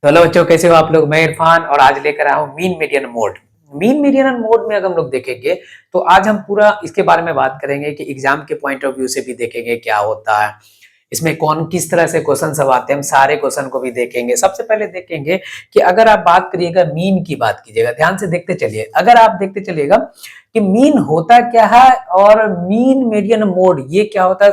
तो हेलो बच्चों, कैसे हो आप लोग। मैं इरफान और आज लेकर आया हूँ mean median mode. Mean median mode में अगर हम लोग देखेंगे तो आज हम पूरा इसके बारे में बात करेंगे कि एग्जाम के पॉइंट ऑफ व्यू से भी देखेंगे क्या होता है, इसमें कौन किस तरह से क्वेश्चन सब आते हैं। हम सारे क्वेश्चन को भी देखेंगे। सबसे पहले देखेंगे कि अगर आप बात करिएगा मीन की, बात कीजिएगा, ध्यान से देखते चलिए। अगर आप देखते चलिएगा कि मीन होता क्या है और मीन मीडियन मोड ये क्या होता है,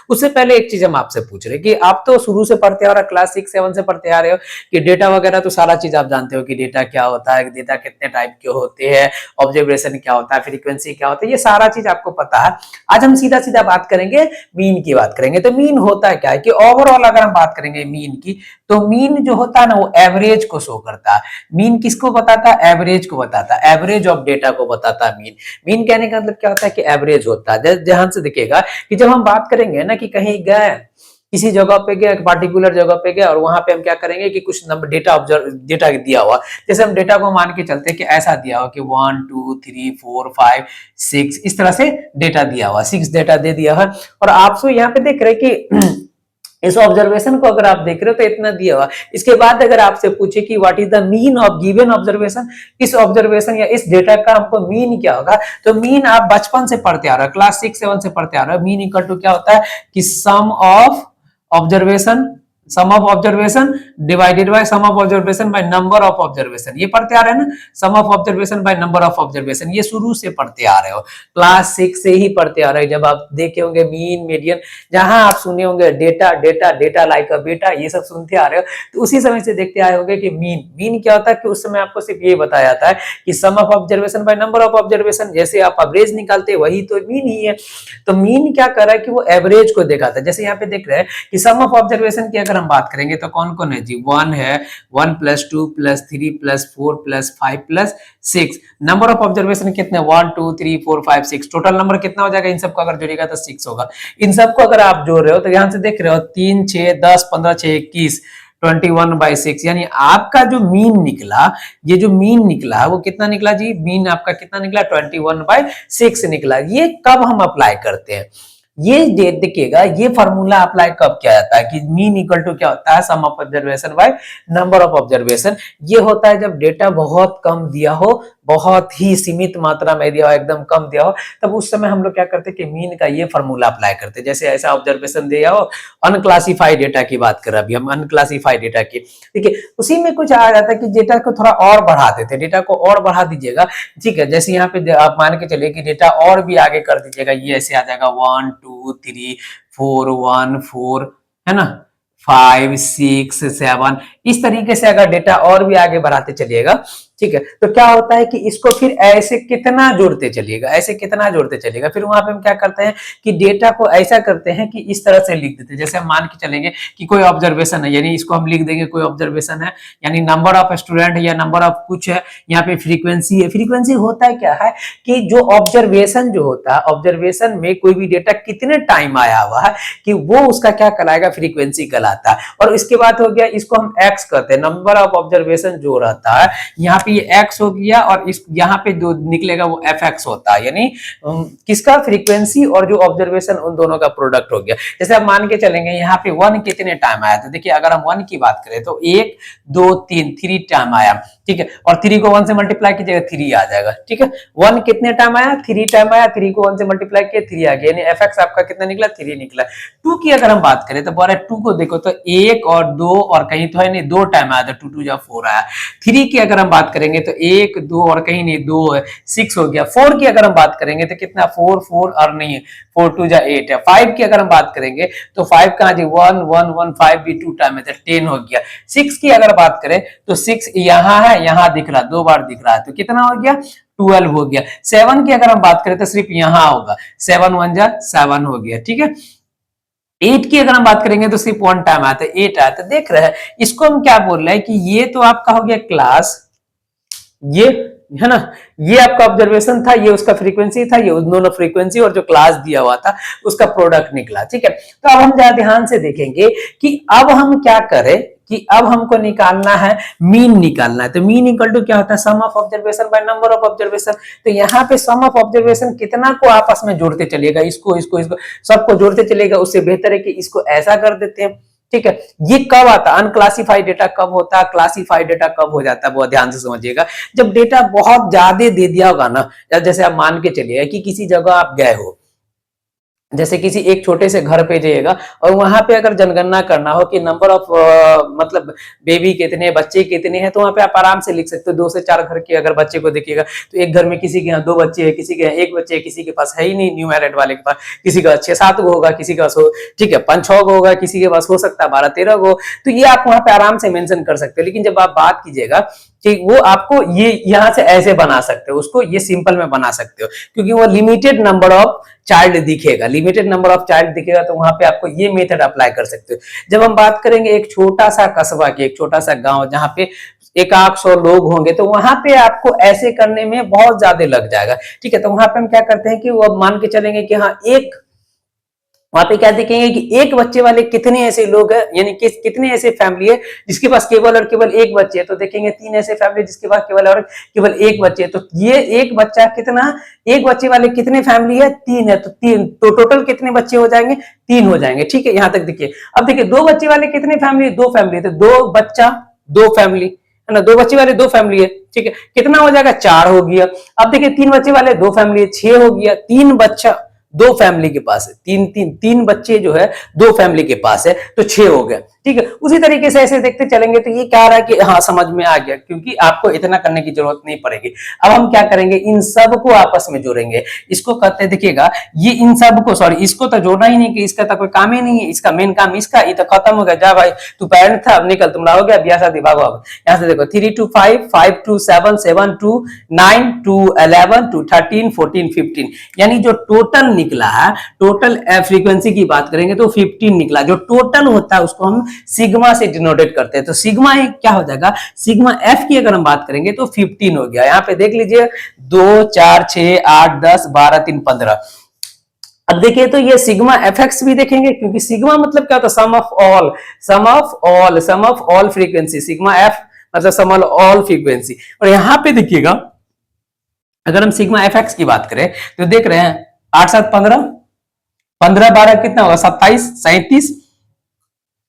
उससे पहले एक चीज हम आपसे पूछ रहे हैं कि आप तो शुरू से पढ़ते आ रहे हो, क्लास 6-7 से पढ़ते आ रहे हो कि डेटा वगैरह तो सारा चीज आप जानते हो कि डेटा क्या होता है, डेटा कितने टाइप के होते हैं, ऑब्जर्वेशन क्या होता है, फ्रीक्वेंसी क्या होता है, ये सारा चीज आपको पता है। आज हम सीधा सीधा बात करेंगे, मीन की बात करेंगे। तो मीन होता है क्या है कि ओवरऑल अगर हम बात करेंगे मीन की, तो मीन जो होता है ना वो एवरेज को शो करता है। मीन किसको बताता है? एवरेज को बताता है, एवरेज ऑफ डेटा को बताता है मीन। मीन कहने का मतलब क्या होता है कि एवरेज होता है। ध्यान से देखिएगा कि जब हम बात करेंगे ना कि कहीं गए, किसी जगह पे गए, एक पार्टिकुलर जगह पे गए और वहां पे हम क्या करेंगे कि कुछ नंबर डेटा ऑब्जर्व, डेटा दिया हुआ, जैसे हम डेटा को मान के चलते हैं कि ऐसा दिया हुआ कि 1 2 3 4 5 6, इस तरह से डेटा दिया हुआ, 6 डेटा दे दिया है। और आप सो यहाँ पे देख रहे कि इस ऑब्जर्वेशन को अगर आप देख रहे हो तो इतना दिया हुआ। इसके बाद अगर आपसे पूछे कि what is the mean of given observation, इस ऑब्जर्वेशन या इस डेटा का हमको मीन क्या होगा, तो मीन आप बचपन से पढ़ते आ रहे हो, क्लास 6-7 से पढ़ते आ रहे हो। मीन इक्वल टू क्या होता है कि observation sum of observation divided by sum of observation by number of observation. ये पढ़ते आ रहे हैं ना, sum of observation by number of observation, ये शुरू से पढ़ते आ रहे हो, क्लास 6 से ही पढ़ते आ रहे हो। जब आप देखे होंगे मीन मीडियन, जहां आप सुने होंगे डेटा डेटा डेटा लाइक अ बेटा, ये सब सुनते आ रहे हो, तो उसी समय से देखते आए होंगे कि मीन मीन क्या होता है कि उस समय आपको सिर्फ ये बताया जाता है कि sum of observation by number of observation, जैसे आप एवरेज निकालते वही तो मीन ही है। तो मीन क्या कर रहा है कि वो एवरेज को दिखाता है। जैसे यहाँ पे देख रहे हैं कि सम ऑफ ऑब्जर्वेशन की अगर हम बात करेंगे तो कौन कौन है जी, 1 है, 1 + 2 + 3 + 4 + 5 + 6। नंबर ऑफ ऑब्जर्वेशन कितने, 1 2 3 4 5 6, टोटल नंबर कितना हो जाएगा, इन सबको अगर जोड़ेगा तो 6 होगा। इन सबको अगर आप जोड़ रहे हो तो ध्यान से देख रहे हो, 3 6 10 15 6 21, 21/6, यानी आपका जो मीन निकला, ये जो मीन निकला वो कितना निकला जी, मीन आपका कितना निकला, 21/6 निकला। ये कब हम अप्लाई करते हैं, ये देखिएगा, ये फॉर्मूला अप्लाई कब किया जाता है कि मीन इक्वल टू क्या होता है, sum of observation by number of observation. ये होता है जब डेटा बहुत कम दिया हो, बहुत ही सीमित मात्रा में दिया हो, एकदम कम दिया हो, तब उस समय हम लोग क्या करते हैं कि मीन का ये फॉर्मूला अप्लाई करते हैं। जैसे ऐसा ऑब्जर्वेशन दिया हो, अनक्लासिफाइड डेटा की बात कर रहे हैं अभी हम, अनक्लासिफाइड डेटा की, ठीक है, उसी में कुछ आ जाता है कि डेटा को थोड़ा और बढ़ा देते हैं, डेटा को और बढ़ा दीजिएगा, ठीक है। जैसे यहाँ पे आप मान के चलिए कि डेटा और भी आगे कर दीजिएगा, ये ऐसे आ जाएगा 1 2 3 4 1 4, है ना, 5 6 7, इस तरीके से अगर डेटा और भी आगे बढ़ाते चलिएगा, ठीक है, तो क्या होता है कि इसको फिर ऐसे कितना जोड़ते चलिएगा, ऐसे कितना जोड़ते चलिएगा। फिर वहां पे हम क्या करते हैं कि डेटा को ऐसा करते हैं कि इस तरह से लिख देते हैं। जैसे हम मान के चलेंगे कि कोई ऑब्जर्वेशन है, यानी इसको हम लिख देंगे कोई ऑब्जर्वेशन है, यानी नंबर ऑफ स्टूडेंट या नंबर ऑफ कुछ है, यहाँ पे फ्रीक्वेंसी है। फ्रीक्वेंसी होता है क्या है कि जो ऑब्जर्वेशन जो होता है, ऑब्जर्वेशन में कोई भी डेटा कितने टाइम आया हुआ है कि वो उसका क्या कहलाएगा, फ्रीक्वेंसी कहलाता है। और इसके बाद हो गया, इसको हम एक्स कहते हैं, नंबर ऑफ ऑब्जर्वेशन जो रहता है, यहाँ पे ये x हो गया और इस यहाँ पे जो निकलेगा वो fx होता है, यानी किसका, फ्रीक्वेंसी और जो ऑब्जर्वेशन, उन दोनों का प्रोडक्ट हो गया। जैसे आप मान के चलेंगे यहाँ पे 1 कितने टाइम आया, तो देखिए अगर हम 1 की बात करें तो 1 2 3 3 टाइम आया, ठीक है, और 3 को 1 से मल्टीप्लाई कीजिएगा 3 आ जाएगा, ठीक है। 1 कितने टाइम आया, 3 टाइम आया, 3 को 1 से मल्टीप्लाई किया 3 आ गया, यानी fx आपका कितना निकला, 3 निकला। 2 की अगर हम बात करें तो बोले 2 को देखो तो 1 और 2 और कहीं तो है नहीं, 2 टाइम आया, तो 2 2 जा 4 आया। 3 की अगर हम बात करेंगे तो 1 2 और कहीं नहीं 2 है, 6 हो गया। 4 की अगर हम बात करेंगे तो कितना, 4 4 और नहीं है, 4 2 जा 8 है। 5 की अगर हम बात करेंगे तो 5 कहां जी, 1 1 1 5 भी 2 टाइम है, तो 10 हो गया। 6 की अगर बात करें तो 6 यहाँ है, यहाँ दिख रहा, 2 बार दिख रहा है, तो कितना हो गया, 12 हो गया। 7 की अगर हम बात करें तो सिर्फ यहाँ होगा, 7 1 जा 7 हो गया, ठीक है। 8 की अगर हम बात करेंगे तो सिर्फ 1 टाइम आता है, 8 आता है। देख रहे हैं, इसको हम क्या बोल रहे हैं कि ये तो आपका हो गया क्लास, ये है ना, ये आपका ऑब्जर्वेशन था, ये उसका फ्रीक्वेंसी था, ये दोनों फ्रीक्वेंसी और जो क्लास दिया हुआ था उसका प्रोडक्ट निकला, ठीक है। तो अब हम जरा ध्यान से देखेंगे कि अब हम क्या करें कि अब हमको निकालना है, मीन निकालना है। तो मीन इक्वल टू क्या होता है, sum of observation by number of observation. तो यहाँ पे सम ऑफ ऑब्जर्वेशन कितना को आपस में जोड़ते चलिएगा, इसको इसको इसको सबको जोड़ते चलिएगा। उससे बेहतर है कि इसको ऐसा कर देते हैं, ठीक है। ये कब आता है, अनक्लासिफाइड डेटा कब होता है, क्लासिफाइड डेटा कब हो जाता है, वो ध्यान से समझिएगा। जब डेटा बहुत ज्यादा दे दिया होगा ना, जैसे आप मान के चलिए कि किसी जगह आप गए हो, जैसे किसी एक छोटे से घर पे जाइएगा और वहां पे अगर जनगणना करना हो कि नंबर ऑफ मतलब बेबी कितने, बच्चे कितने हैं, तो वहां पे आप आराम से लिख सकते हो। 2 से 4 घर के अगर बच्चे को देखिएगा तो एक घर में किसी के यहाँ 2 बच्चे हैं, किसी के यहाँ 1 बच्चे है, किसी के पास है ही नहीं, न्यू मैरिड वाले के पास किसी का 6-7 गो होगा, किसी का ठीक है 5-6 गो होगा, किसी के पास हो सकता है 12-13 गो। तो ये आप वहां पे आराम से मेंशन कर सकते हो। लेकिन जब आप बात कीजिएगा कि वो आपको ये यहाँ से ऐसे बना सकते हो, उसको ये सिंपल में बना सकते हो, क्योंकि वो लिमिटेड नंबर ऑफ चाइल्ड दिखेगा, लिमिटेड नंबर ऑफ चाइल्ड दिखेगा, तो वहां पे आपको ये मेथड अप्लाई कर सकते हो। जब हम बात करेंगे एक छोटा सा कस्बा की, एक छोटा सा गांव जहां पे 100 लोग होंगे, तो वहां पे आपको ऐसे करने में बहुत ज्यादा लग जाएगा। ठीक है, तो वहां पे हम क्या करते हैं कि वो मान के चलेंगे कि हाँ एक, वहां पे क्या देखेंगे कि एक बच्चे वाले कितने ऐसे लोग हैं, यानी कि कितने ऐसे फैमिली है जिसके पास केवल और केवल एक बच्चे है, तो देखेंगे 3 ऐसे फैमिली जिसके पास केवल और केवल एक बच्चे है। तो ये एक बच्चा कितना, एक बच्चे वाले कितने फैमिली है, 3 है, तो 3, तो टोटल कितने बच्चे हो जाएंगे, 3 हो जाएंगे। ठीक है, यहां तक देखिए। अब देखिए 2 बच्चे वाले कितने फैमिली, 2 फैमिली, तो 2 बच्चा 2 फैमिली है ना, 2 बच्चे वाले 2 फैमिली है। ठीक है, कितना हो जाएगा, 4 हो गया। अब देखिए 3 बच्चे वाले 2 फैमिली है, 6 हो गया। 3 बच्चा 2 फैमिली के पास है, 3 बच्चे जो है 2 फैमिली के पास है, तो 6 हो गए। ठीक है, उसी तरीके से ऐसे देखते चलेंगे तो ये क्या रहा कि हाँ समझ में आ गया, क्योंकि आपको इतना करने की जरूरत नहीं पड़ेगी। अब हम क्या करेंगे, इन सब को आपस में जोड़ेंगे। इसको कहते देखिएगा, ये इन सब को, सॉरी इसको तो जोड़ना ही नहीं, कि इसका तो कोई काम ही नहीं है, इसका मेन काम इसका, ये तो खत्म हो गया। जा भाई तू पेरेंट था, अब निकल, तुम हो गया ब्याह शादी भागो। अब यहाँ से देखो 3 to 5, 5 to 7, 7 to 9 to 11 to 13, 14, 15, यानी जो टोटल निकला है, टोटल फ्रीक्वेंसी की बात करेंगे तो 15 निकला। जो टोटल होता है उसको हम सिग्मा से डिनोटेट करते हैं, तो सिग्मा क्या हो जाएगा, सिग्मा एफ की अगर हम बात करेंगे तो 15 हो गया। यहाँ पे देख लीजिए 2, 4, 6, 8, 10, 12, 3, 15। अब देखिए तो ये सिग्मा एफ एक्स भी देखेंगे, क्योंकि सिग्मा मतलब क्या होता है, sum of all, sum of all frequency. Sigma f मतलब सम ऑफ ऑल फ्रीक्वेंसी। और यहाँ पे देखिएगा अगर हम सिग्मा एफ एक्स की बात करें तो देख रहे हैं 8, 7, 15, 15, 12 कितना होगा, 27, 37,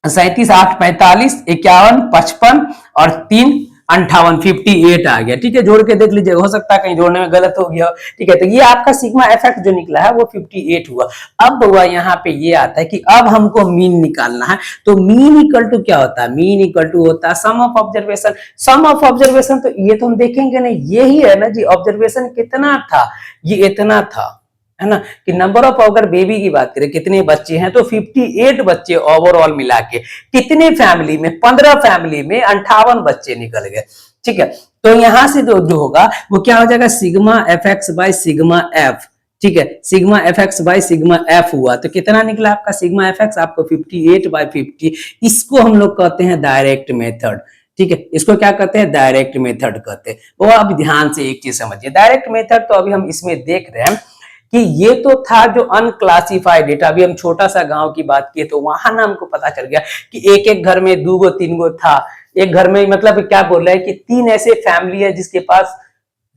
37, 8, 45, 51, 55 और 3, 58, 58 आ गया। ठीक है, जोड़ के देख लीजिए, हो सकता है कहीं जोड़ने में गलत हो गया। ठीक है, तो ये आपका सिग्मा एफ जो निकला है वो 58 हुआ। अब हुआ यहाँ पे ये आता है कि अब हमको मीन निकालना है, तो मीन इक्वल टू क्या होता है, मीन इक्वल टू होता है sum of observation. Sum of observation तो ये तो हम देखेंगे नहीं, यही है ना जी, ऑब्जर्वेशन कितना था, ये इतना था, है ना, कि नंबर ऑफ, अगर बेबी की बात करें कितने बच्चे हैं तो 58 बच्चे ओवरऑल मिला के। कितने फैमिली में, 15 फैमिली में 58 बच्चे निकल गए। ठीक है, तो यहां से जो होगा वो क्या हो जाएगा, sigma F x bye sigma F. ठीक है, sigma F x bye sigma F हुआ, तो कितना निकला आपका सिग्मा एफ एक्स, आपको 58/50। इसको हम लोग कहते हैं डायरेक्ट मेथड। ठीक है, इसको क्या कहते हैं, डायरेक्ट मेथड कहते हैं। वो अब ध्यान से एक चीज समझिए, डायरेक्ट मेथड तो अभी हम इसमें देख रहे हैं कि ये तो था जो अनक्लासिफाइड डेटा। अभी हम छोटा सा गांव की बात किए तो वहां ना हमको पता चल गया कि एक एक घर में 2 गो 3 गो था। एक घर में मतलब क्या बोल रहा है कि 3 ऐसे फैमिली है जिसके पास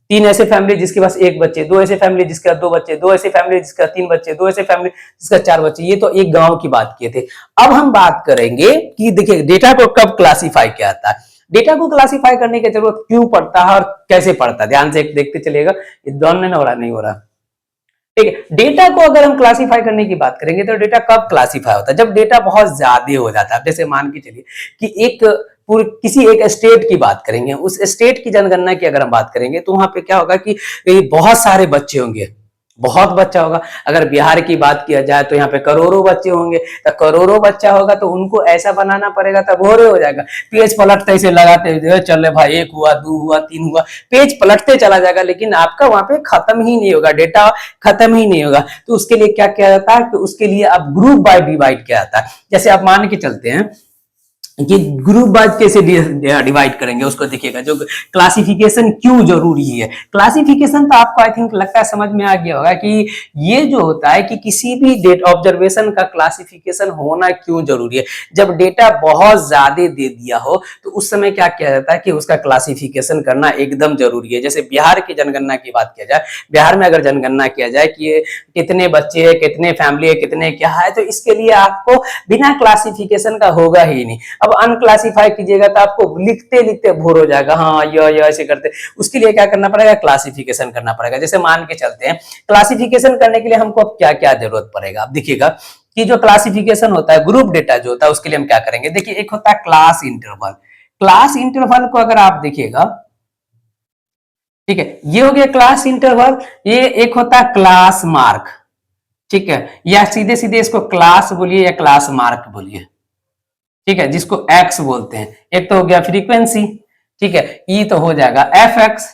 3 ऐसे फैमिली जिसके पास 1 बच्चे, 2 ऐसे फैमिली जिसके पास 2 बच्चे, 2 ऐसे फैमिली जिसका 3 बच्चे, 2 ऐसे फैमिली जिसका 4 बच्चे। ये तो एक गांव की बात किए थे। अब हम बात करेंगे कि देखिए डेटा को कब क्लासिफाई किया जाता है, डेटा को क्लासिफाई करने की जरूरत क्यों पड़ता है और कैसे पड़ता है, ध्यान से देखते चलिएगा। नहीं हो रहा, नहीं हो रहा। ठीक है, डेटा को अगर हम क्लासिफाई करने की बात करेंगे तो डेटा कब क्लासिफाई होता है, जब डेटा बहुत ज्यादा हो जाता है। जैसे मान के चलिए कि एक किसी एक स्टेट की बात करेंगे, उस स्टेट की जनगणना की अगर हम बात करेंगे तो वहां पे क्या होगा कि बहुत सारे बच्चे होंगे, बहुत बच्चा होगा। अगर बिहार की बात किया जाए तो यहाँ पे करोड़ों बच्चे होंगे, तो करोड़ों बच्चा होगा तो उनको ऐसा बनाना पड़ेगा, तब हो हो जाएगा। पेज पलटते ऐसे लगाते चल रहे भाई, 1 हुआ, 2 हुआ, 3 हुआ, पेज पलटते चला जाएगा, लेकिन आपका वहां पे खत्म ही नहीं होगा, डेटा खत्म ही नहीं होगा। तो उसके लिए क्या किया जाता है कि उसके लिए अब ग्रुप बाय डिवाइड किया जाता है। जैसे आप मान के चलते हैं कि ग्रुप वाइज कैसे डिवाइड करेंगे उसको देखिएगा। जो क्लासिफिकेशन क्यों जरूरी है, क्लासिफिकेशन तो आपको आई थिंक लगता है समझ में आ गया होगा कि ये जो होता है कि किसी भी डेटा ऑब्जर्वेशन का क्लासिफिकेशन होना क्यों जरूरी है। जब डेटा बहुत ज्यादा दे दिया हो तो उस समय क्या किया जाता है कि उसका क्लासिफिकेशन करना एकदम जरूरी है। जैसे बिहार की जनगणना की बात किया जाए, बिहार में अगर जनगणना किया जाए कि ये कितने बच्चे है, कितने फैमिली है, कितने क्या है, तो इसके लिए आपको बिना क्लासिफिकेशन का होगा ही नहीं। अब अनक्लासिफाई कीजिएगा तो आपको लिखते लिखते बोर हो जाएगा, हाँ ये ऐसे करते। उसके लिए क्या करना पड़ेगा, क्लासिफिकेशन करना पड़ेगा। जैसे मान के चलते हैं, क्लासिफिकेशन करने के लिए हमको अब क्या क्या जरूरत पड़ेगा। आप देखिएगा कि जो क्लासिफिकेशन होता है, ग्रुप डेटा जो होता है, उसके लिए हम क्या करेंगे। देखिए, एक होता है क्लास इंटरवल। क्लास इंटरवल को अगर आप देखिएगा, ठीक है, ये हो गया क्लास इंटरवल। ये एक होता है क्लास मार्क, ठीक है, या सीधे सीधे इसको क्लास बोलिए या क्लास मार्क बोलिए, ठीक है, जिसको एक्स बोलते हैं। एक तो हो गया फ्रीक्वेंसी, ठीक है, ई तो हो जाएगा एफ एक्स।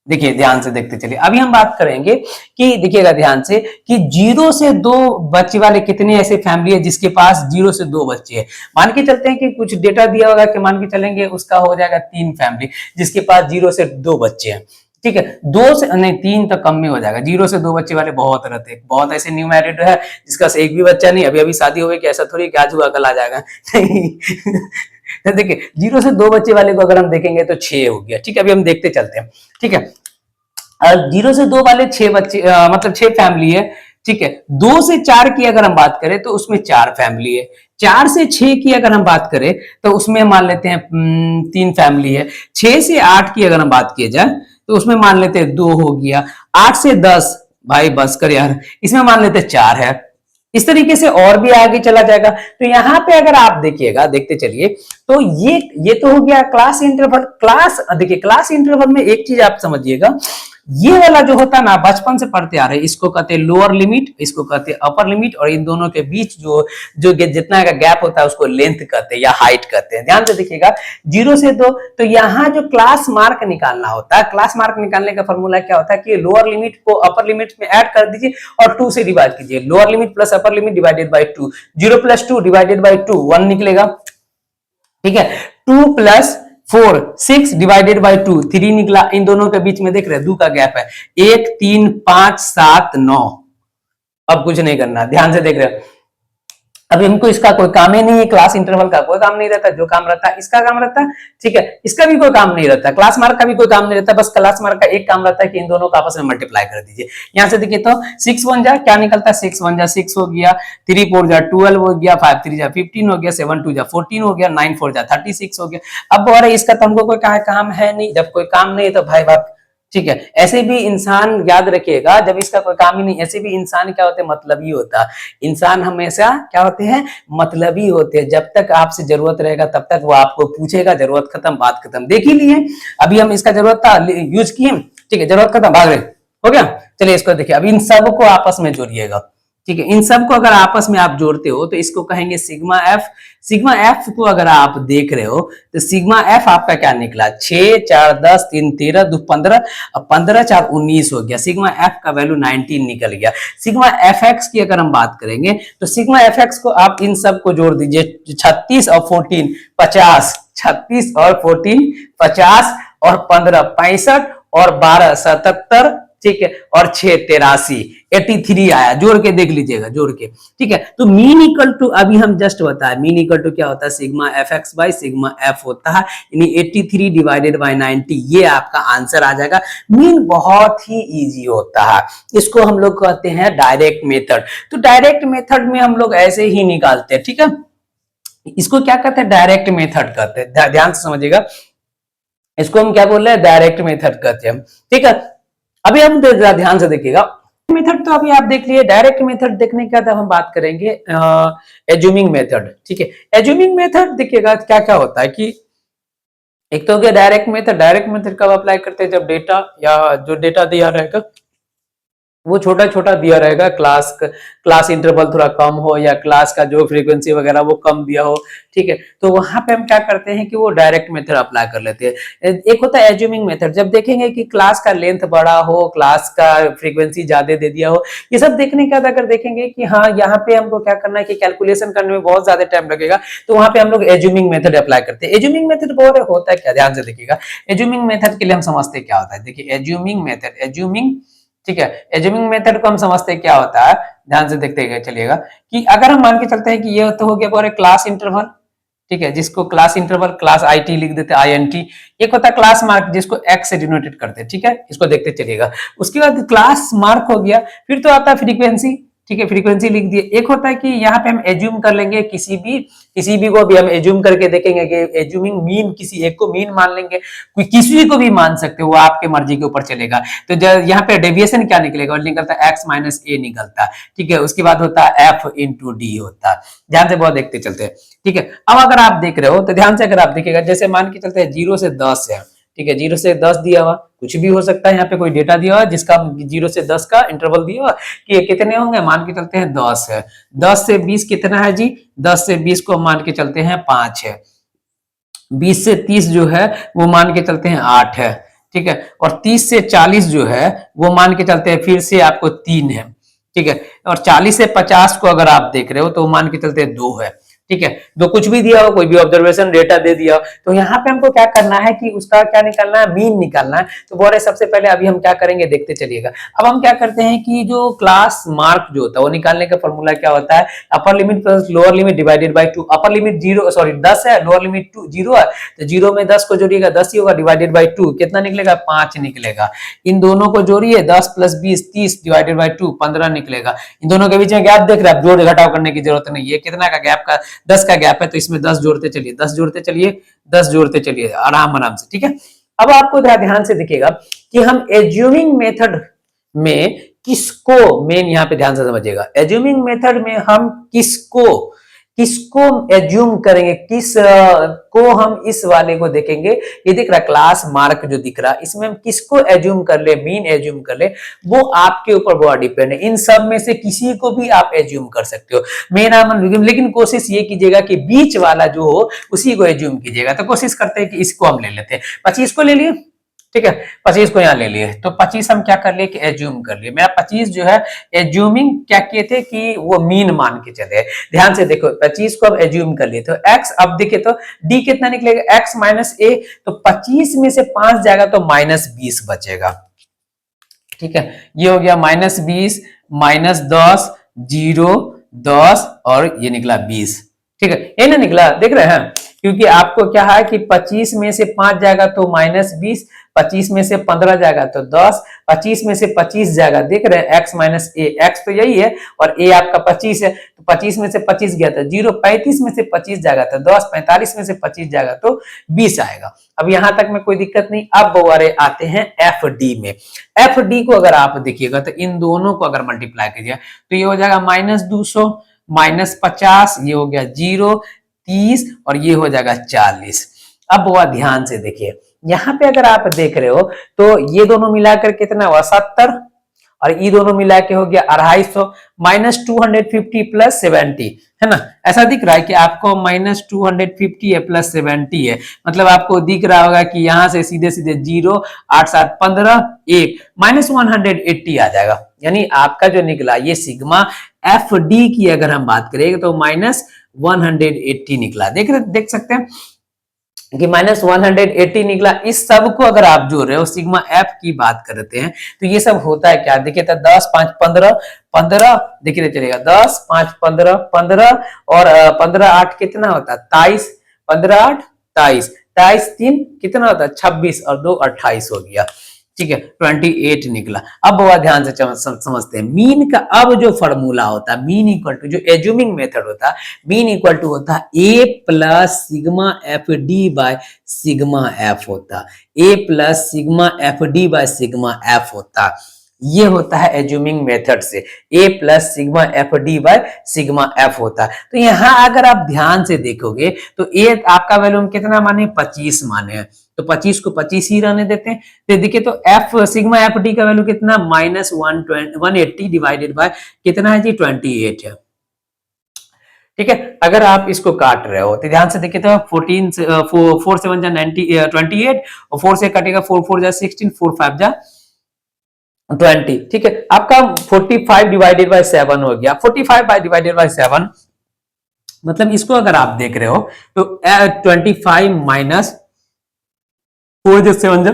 देखिए ध्यान से देखते चलिए, अभी हम बात करेंगे कि देखिएगा ध्यान से कि 0 से 2 बच्चे वाले कितने ऐसे फैमिली है जिसके पास 0 से 2 बच्चे हैं। मान के चलते हैं कि कुछ डेटा दिया होगा कि मान के चलेंगे उसका हो जाएगा 3 फैमिली जिसके पास 0 से 2 बच्चे हैं, ठीक है। 2 से नहीं, 3 तो कम में हो जाएगा। 0 से 2 बच्चे वाले बहुत रहते हैं, बहुत ऐसे न्यू मैरिड है जिसका एक भी बच्चा नहीं, अभी अभी शादी हो गई, कि ऐसा थोड़ी कि आज हुआ कल आ जाएगा नहीं तो देखिए 0 से 2 बच्चे वाले को अगर हम देखेंगे तो 6 हो गया, ठीक है। अभी हम देखते चलते हैं, ठीक है। 0 से 2 वाले 6 बच्चे, मतलब 6 फैमिली है, ठीक है। 2 से 4 की अगर हम बात करें तो उसमें 4 फैमिली है। 4 से 6 की अगर हम बात करें तो उसमें मान लेते हैं 3 फैमिली है। 6 से 8 की अगर हम बात किया जाए तो उसमें मान लेते हैं 2 हो गया। 8 से 10, भाई बस कर यार, इसमें मान लेते 4 है। इस तरीके से और भी आगे चला जाएगा। तो यहाँ पे अगर आप देखिएगा, देखते चलिए, तो ये तो हो गया क्लास इंटरवल। क्लास देखिए, क्लास इंटरवल में एक चीज आप समझिएगा, ये वाला जो होता है ना, बचपन से पढ़ते आ रहे हैं, इसको कहते हैं लोअर लिमिट, इसको कहते हैं अपर लिमिट, और इन दोनों के बीच जो जो जितना का गैप होता है उसको लेंथ कहते हैं या हाइट कहते हैं। ध्यान से देखिएगा, 0 से 2, तो यहाँ जो क्लास मार्क निकालना होता है, क्लास मार्क निकालने का फॉर्मूला क्या होता है कि लोअर लिमिट को अपर लिमिट में ऐड कर दीजिए और 2 से डिवाइड कीजिए। Lower limit plus upper limit divided by 2, 0 plus 2 divided by 2 1 निकलेगा, ठीक है। 2 + 4 6 डिवाइडेड बाई 2 3 निकला। इन दोनों के बीच में देख रहे हैं 2 का गैप है, 1 3 5 7 9। अब कुछ नहीं करना, ध्यान से देख रहे हैं। अभी हमको इसका कोई काम ही नहीं है, क्लास इंटरवल का कोई काम नहीं रहता। जो काम रहता है इसका काम रहता है, ठीक है। इसका भी कोई काम नहीं रहता, क्लास मार्क का भी कोई काम नहीं रहता। बस क्लास मार्क का एक काम रहता है कि इन दोनों का आपस में मल्टीप्लाई कर दीजिए। यहां से देखिए तो 6 1 जा क्या निकलता है, 6 1 जा 6 हो गया, 3 4 जा 12 हो गया, 5 3 जा 15 हो गया, 7 2 जा 14 हो गया, 9 4 जा 36 हो गया। अब बोल रहे इसका तो हमको कोई काम है नहीं। जब कोई काम नहीं तो भाई बाप, ठीक है। ऐसे भी इंसान, याद रखिएगा, जब इसका कोई काम ही नहीं, ऐसे भी इंसान क्या होते हैं, मतलबी होता है। इंसान हमेशा क्या होते हैं, मतलबी होते हैं। जब तक आपसे जरूरत रहेगा तब तक वो आपको पूछेगा, जरूरत खत्म बात खत्म। देख ही लिए, अभी हम इसका जरूरत था यूज किए, ठीक है, जरूरत खत्म भाग रहे, हो गया। चलिए इसको देखिए, अब इन सबको आपस में जोड़िएगा, ठीक है। इन सबको अगर आपस में आप जोड़ते हो तो इसको कहेंगे सिग्मा एफ। सिग्मा एफ को अगर आप देख रहे हो तो सिग्मा एफ आपका क्या निकला, 6 4 10 3 13 2 15, 15 4 19 हो गया। सिग्मा एफ का वैल्यू 19 निकल गया। सिग्मा एफ एक्स की अगर हम बात करेंगे तो सिग्मा एफ एक्स को आप इन सब को जोड़ दीजिए, 36 और 14 50, 36 और 14 50 और 15 65 और 12 77, ठीक है, और 6 83 83 आया। जोड़ के देख लीजिएगा, जोड़ के, ठीक है। तो मीन इक्वल टू, अभी हम जस्ट बताया, मीन इक्वल टू क्या होता है, sigma F x by sigma F होता है, यानी 83 डिवाइडेड बाई 90। ये आपका आंसर आ जाएगा। मीन बहुत ही इजी होता है, इसको हम लोग कहते हैं डायरेक्ट मेथड। तो डायरेक्ट मेथड में हम लोग ऐसे ही निकालते हैं, ठीक है। इसको क्या कहते हैं, डायरेक्ट मेथड कहते हैं। ध्यान से समझिएगा, इसको हम क्या बोल रहे हैं, डायरेक्ट मेथड कहते हैं, ठीक है। अभी हम ध्यान से देखिएगा, मेथड तो अभी आप देख लिए। डायरेक्ट मेथड देखने के बाद हम बात करेंगे एज्यूमिंग मेथड, ठीक है। एज्यूमिंग मेथड देखिएगा क्या क्या होता है कि एक तो हो गया डायरेक्ट मेथड। डायरेक्ट मेथड कब अप्लाई करते हैं, जब डेटा या जो डेटा दिया रहेगा वो छोटा छोटा दिया रहेगा, क्लास इंटरवल थोड़ा कम हो या क्लास का जो फ्रीक्वेंसी वगैरह वो कम दिया हो, ठीक है। तो वहां पे हम क्या करते हैं कि वो डायरेक्ट मेथड अप्लाई कर लेते हैं। एक होता है एज्यूमिंग मेथड, जब देखेंगे कि क्लास का लेंथ बड़ा हो, क्लास का फ्रीक्वेंसी ज्यादा दे दिया हो, ये सब देखने के बाद अगर देखेंगे कि हाँ यहाँ पे हमको क्या करना है कि कैलकुलेशन करने में बहुत ज्यादा टाइम लगेगा, तो वहां पे हम लोग एज्यूमिंग मेथड अप्लाई करते हैं। एज्यूमिंग मेथड बहुत होता है क्या, ध्यान से देखिएगा। एज्यूमिंग मेथड के लिए हम समझते क्या होता है, देखिए एज्यूमिंग मेथड, एज्यूमिंग, ठीक है, एज्यूमिंग मेथड को हम समझते हैं क्या होता है, ध्यान से देखते चलिएगा कि अगर हम मान के चलते हैं कि ये तो हो गया पूरे क्लास इंटरवल, ठीक है, जिसको क्लास इंटरवल क्लास आईटी लिख देते हैं, आईएनटी। एक होता है क्लास मार्क जिसको एक्स से डिनोटेड करते हैं, ठीक है, इसको देखते चलिएगा। उसके बाद क्लास मार्क हो गया, फिर तो आता है फ्रीक्वेंसी, ठीक है, फ्रीक्वेंसी लिख दिए। एक होता है कि यहाँ पे हम एज्यूम कर लेंगे किसी भी को भी हम एज्यूम करके देखेंगे कि एज्यूमिंग मीन, किसी एक को मीन मान लेंगे, कोई किसी को भी मान सकते हो, वो आपके मर्जी के ऊपर चलेगा। तो यहाँ पे डेविएशन क्या निकलेगा, निकलता है एक्स माइनस ए निकलता है, ठीक है। उसके बाद होता है एफ इंटू डी होता है, ध्यान से बहुत देखते चलते हैं, ठीक है। अब अगर आप देख रहे हो तो ध्यान से अगर आप देखिएगा, जैसे मान के चलते हैं 0 से 10 है, ठीक है, 0 से 10 दिया हुआ, कुछ भी हो सकता है, यहाँ पे कोई डेटा दिया हुआ जिसका 0 से 10 का इंटरवल दिया हुआ कि कितने होंगे, मान के चलते हैं 10 है। 10 से 20 कितना है जी, 10 से 20 को मान के चलते हैं 5 है। 20 से 30 जो है वो मान के चलते हैं 8 है, ठीक है। और 30 से 40 जो है वो मान के चलते हैं फिर से आपको 3 है, ठीक है। और 40 से 50 को अगर आप देख रहे हो तो मान के चलते हैं 2 है, ठीक है। तो कुछ भी दिया हो, कोई भी ऑब्जर्वेशन डेटा दे दिया हो, तो यहाँ पे हमको क्या करना है कि उसका क्या निकालना है, मीन निकालना है। तो बोले सबसे पहले अभी हम क्या करेंगे देखते चलिएगा। अब हम क्या करते हैं कि जो क्लास मार्क जो होता है वो निकालने का फॉर्मूला क्या होता है, upper limit plus lower limit divided by 2। Upper limit 10 है, लोअर लिमिट 0 है, तो 0 में 10 को जोड़िएगा 10 ही होगा, डिवाइडेड बाई 2 कितना निकलेगा, 5 निकलेगा। इन दोनों को जोड़िए, 10 प्लस 20 30 डिवाइडेड बाई 2 15 निकलेगा। इन दोनों के बीच में गैप देख रहे हैं, जोड़ घटाव करने की जरूरत नहीं है, कितना का गैप का 10 का गैप है, तो इसमें 10 जोड़ते चलिए, 10 जोड़ते चलिए, 10 जोड़ते चलिए आराम आराम से, ठीक है। अब आपको ध्यान से दिखेगा कि हम एज्यूमिंग मेथड में किसको, मेन यहाँ पे ध्यान से समझिएगा, एज्यूमिंग मेथड में हम किसको एज्यूम करेंगे, को हम इस वाले को देखेंगे। ये दिख रहा क्लास मार्क जो दिख रहा, इसमें हम किसको एज्यूम कर ले, मीन एज्यूम कर ले, वो आपके ऊपर बहुत डिपेंड है। इन सब में से किसी को भी आप एज्यूम कर सकते हो, मेन, लेकिन कोशिश ये कीजिएगा कि बीच वाला जो हो उसी को एज्यूम कीजिएगा। तो कोशिश करते हैं कि इसको हम ले लेते हैं, 25 को ले लिए, ठीक है, 25 को यहाँ ले लिए। तो 25 हम क्या कर लिए कि एज्यूम कर लिए। मेरा 25 जो है एज्यूमिंग क्या किए थे कि वो मीन मान के चले। ध्यान से देखो, 25 को अब एज्यूम कर लिए, तो x अब देखिए तो d कितना निकलेगा, x माइनस a। तो 25 में से 5 जाएगा तो -20 बचेगा, ठीक है। ये हो गया -20 -10 0 10 और ये निकला 20, ठीक है। ये ना निकला, देख रहे हैं, क्योंकि आपको क्या है कि 25 में से 5 जाएगा तो -20, 25 में से 15 जाएगा तो 10, 25 में से 25 जाएगा, देख रहे हैं x माइनस ए, x तो यही है और a आपका 25 है, तो 25 में से 25 गया तो 0, 35 में से 25 जाएगा तो 10, 45 में से 25 जाएगा तो 20 आएगा। अब यहां तक में कोई दिक्कत नहीं। अब वारे आते हैं एफ डी में। एफ डी को अगर आप देखिएगा तो इन दोनों को अगर मल्टीप्लाई कीजिए तो ये हो जाएगा -200 -50, ये हो गया 0 30 और ये हो जाएगा 40। अब वह ध्यान से देखिए, यहाँ पे अगर आप देख रहे हो तो ये दोनों मिलाकर कितना हुआ 70 और ये दोनों मिला के हो गया 250, -250 प्लस 70 है ना। ऐसा दिख रहा है कि आपको -250 है प्लस 70 है, मतलब आपको दिख रहा होगा कि यहां से सीधे सीधे 0 8 7 15 1 -180 आ जाएगा। यानी आपका जो निकला ये सिग्मा एफ डी की अगर हम बात करेंगे तो -180 निकला। देख सकते हैं कि -180 निकला। इस सब को अगर आप जोड़ रहे हो, सिग्मा एफ की बात करते हैं, तो ये सब होता है क्या, देखिए तो 10 5 15 15 देखिए चलेगा, 10 5 15 15 और 15 8 कितना होता है 23, 15 8 23, 23 3 कितना होता है 26 और 2 28 हो गया, ठीक है, 28 निकला। अब वह ध्यान से समझते हैं मीन का। अब जो फॉर्मूला होता है मीन इक्वल टू, जो एज्यूमिंग मेथड होता है, मीन इक्वल टू होता है A plus sigma F D by sigma F होता है, A plus sigma F D by sigma F होता है। ये होता है एज्यूमिंग मेथड से, a plus sigma F D by sigma F होता है। तो यहाँ अगर आप ध्यान से देखोगे तो a आपका वैल्यू कितना माने 25 माने हैं, तो 25 को 25 ही रहने देते हैं। तो देखिए तो एफ सिग्मा एफ डी का वैल्यू कितना -180 डिवाइडेड बाय कितना है जी 28 है। ठीक है, अगर आप इसको काट रहे हो तो ध्यान से देखिए तो 14 4 7 जा 90 28 और 4 से कटेगा 4 4 जा 16 4 5 जा 20। ठीक है, आपका 45 डिवाइडेड बाय 7 हो गया। 45 बाय डिवाइडेड बाय 7 मतलब इसको अगर आप देख रहे हो तो 25 माइनस 4 जा 7 जा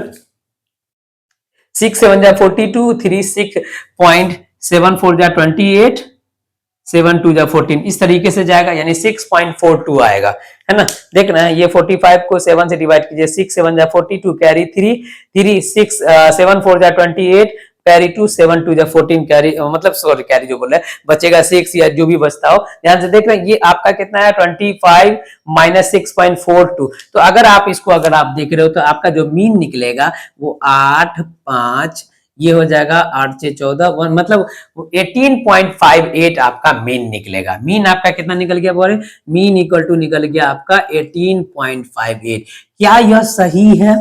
6 7 जा 42 3 6.74 जा 28 7 2 जा 14 इस तरीके से जाएगा, यानी 6.42 आएगा, है ना। देखना है ये 45 को 7 से डिवाइड कीजिए, 6 7 जा 42 कैरी 3 3 6 7 4 जा 28 कैरी 2 7 2 जा 14 कैरी मतलब सॉरी कैरी जो बोल रहे हैं बचेगा 6 या जो भी बचता हो। ध्यान से देख रहे हैं ये आपका कितना है 25 माइनस 6.42। तो अगर आप इसको अगर आप देख रहे हो तो आपका जो मीन निकलेगा वो 8 5 ये हो जाएगा 8 से 14 मतलब 18.58 आपका मीन निकलेगा। मीन आपका कितना निकल गया बोले, मीन इक्वल टू निकल गया आपका 18.58। क्या यह सही है?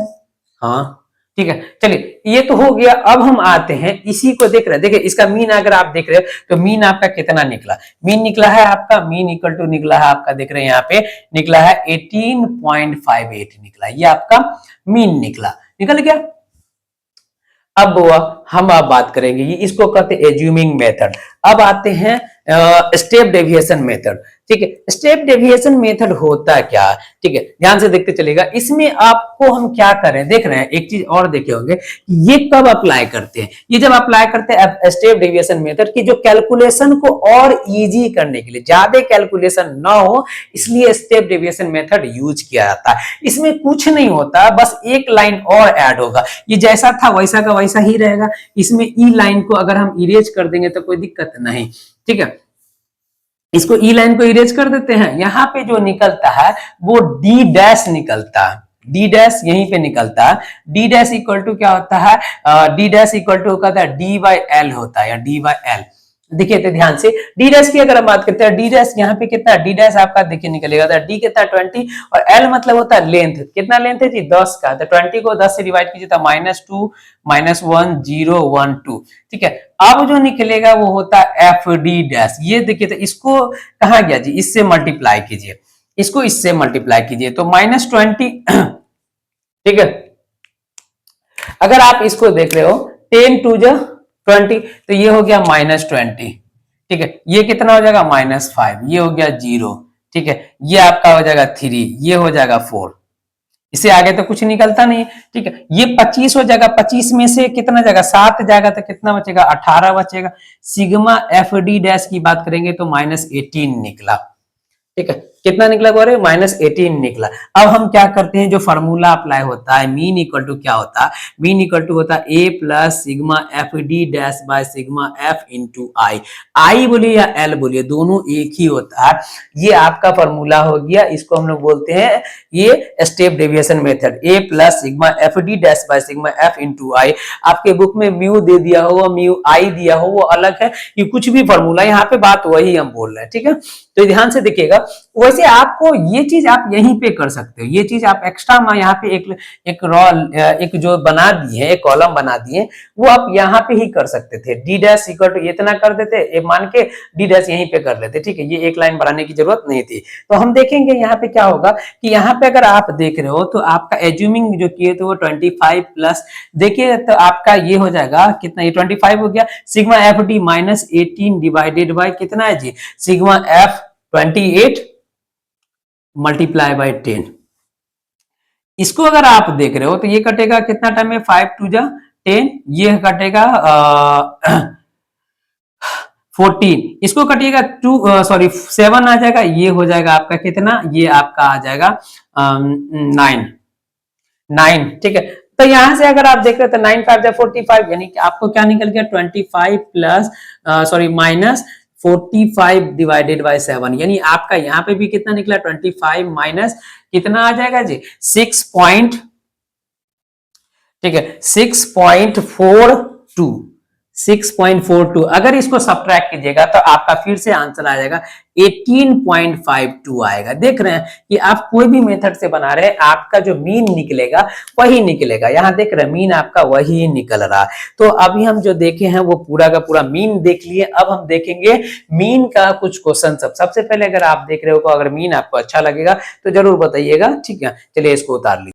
हाँ ठीक है, चलिए ये तो हो गया। अब हम आते हैं इसी को देख रहे हैं, देखिए इसका मीन अगर आप देख रहे हो तो मीन आपका कितना निकला, मीन निकला है आपका मीन इक्वल टू निकला है आपका देख रहे हैं यहाँ पे निकला है 18.58 निकला, ये आपका मीन निकल गया। अब हम अब बात करेंगे ये इसको कहते हैं एज्यूमिंग मेथड। अब आते हैं स्टेप डेविएशन मेथड। ठीक है, स्टेप डेविएशन मेथड होता क्या, ठीक है ध्यान से देखते चलेगा। इसमें आपको हम क्या करें देख रहे हैं, एक चीज और देखे होंगे ये कब अप्लाई करते हैं, ये जब अप्लाई करते हैं स्टेप डेविएशन मेथड की जो कैलकुलेशन को और इजी करने के लिए, ज्यादा कैलकुलेशन ना हो इसलिए स्टेप डेविएशन मेथड यूज किया जाता है। इसमें कुछ नहीं होता, बस एक लाइन और ऐड होगा, ये जैसा था वैसा का वैसा ही रहेगा। इसमें ई लाइन को अगर हम इरेज कर देंगे तो कोई दिक्कत नहीं, ठीक है। इसको ई लाइन को इरेज कर देते हैं, यहां पे जो निकलता है वो डी डैश निकलता है, डी डैश यहीं पे निकलता है। डी डैश इक्वल टू क्या होता है, डी डैश इक्वल टू कहता है डी बाई एल होता है, या डी बाई एल। देखिए तो ध्यान से डी डैश की अगर हम बात करते हैं, डी डैश यहाँ पे कितना डी डैश आपका देखिए निकलेगा, डी कितना 20 और एल मतलब होता है लेंथ, कितना लेंथ है जी 10 का, तो 20 को 10 से डिवाइड कीजिए तो -2 -1 0 1 2। ठीक है, अब जो निकलेगा वो होता है एफ डी डैश। ये देखिए तो इसको कहा गया जी, इससे मल्टीप्लाई कीजिए, इसको इससे मल्टीप्लाई कीजिए तो -20। ठीक है, अगर आप इसको देख रहे हो 10 2 जा 20 तो ये हो गया -20। ठीक है, ये कितना हो जाएगा -5, ये हो गया 0। ठीक है, ये आपका हो जाएगा 3, ये हो जाएगा 4, इससे आगे तो कुछ निकलता नहीं। ठीक है, ये 25 हो जाएगा, 25 में से कितना जाएगा 7 जाएगा तो कितना बचेगा 18 बचेगा। सिग्मा एफ डी डैश की बात करेंगे तो -18 निकला। ठीक है, कितना निकला बोले -18 निकला। अब हम क्या करते हैं, जो फार्मूला अप्लाई होता है मीन इक्वल टू क्या होता है, मीन इक्वल टू होता है A plus sigma F D dash by sigma F into I. I बोलिए या एल बोलिए दोनों एक ही होता है, ये आपका फार्मूला हो गया। इसको हम लोग बोलते हैं ये step deviation method, A plus sigma F D dash by sigma F into I. आपके बुक में म्यू दे दिया हो म्यू आई दिया हो वो अलग है, ये कुछ भी फार्मूला, यहाँ पे बात वही हम बोल रहे हैं। ठीक है, तो ध्यान से देखिएगा। वैसे आपको ये चीज आप यहीं पे कर सकते हो, ये चीज आप एक्स्ट्रा यहाँ पे एक रॉ एक जो बना दिए एक कॉलम बना दिए वो आप यहाँ पे ही कर सकते थे। डी डैश इक्वल टू इतना कर देते, ये मान के डी डैश यहीं पे कर लेते। ठीक है, ये एक लाइन बढ़ाने की जरूरत नहीं थी। तो हम देखेंगे यहाँ पे क्या होगा कि यहाँ पे अगर आप देख रहे हो तो आपका एज्यूमिंग जो किए थे वो 25 प्लस देखिए तो आपका ये हो जाएगा कितना, ये 25 हो गया। Sigma F D -18 divided by कितना है जी सिग्मा एफ 28 मल्टीप्लाई बाय 10। इसको अगर आप देख रहे हो तो ये कटेगा कितना टाइम में 5 2 जा 10, ये कटेगा 14, इसको कटिएगा 2 सॉरी 7 आ जाएगा, ये हो जाएगा आपका कितना, ये आपका आ जाएगा 9। ठीक है, तो यहां से अगर आप देख रहे हो तो 9 5 जा 45, यानी कि आपको क्या निकल गया 25 प्लस सॉरी -45 डिवाइडेड बाय 7, यानी आपका यहाँ पे भी कितना निकला 25 माइनस कितना आ जाएगा जी 6 पॉइंट, ठीक है 6.42 6.42। अगर इसको सब्ट्रैक्ट कीजिएगा तो आपका फिर से आंसर आ जाएगा 18.52 आएगा। देख रहे हैं कि आप कोई भी मेथड से बना रहे हैं, आपका जो मीन निकलेगा वही निकलेगा। यहां देख रहे हैं मीन आपका वही निकल रहा है। तो अभी हम जो देखे हैं वो पूरा का पूरा मीन देख लिए। अब हम देखेंगे मीन का कुछ क्वेश्चन। सबसे पहले अगर आप देख रहे हो, अगर मीन आपको अच्छा लगेगा तो जरूर बताइएगा, ठीक है। चलिए इसको उतार लीजिए।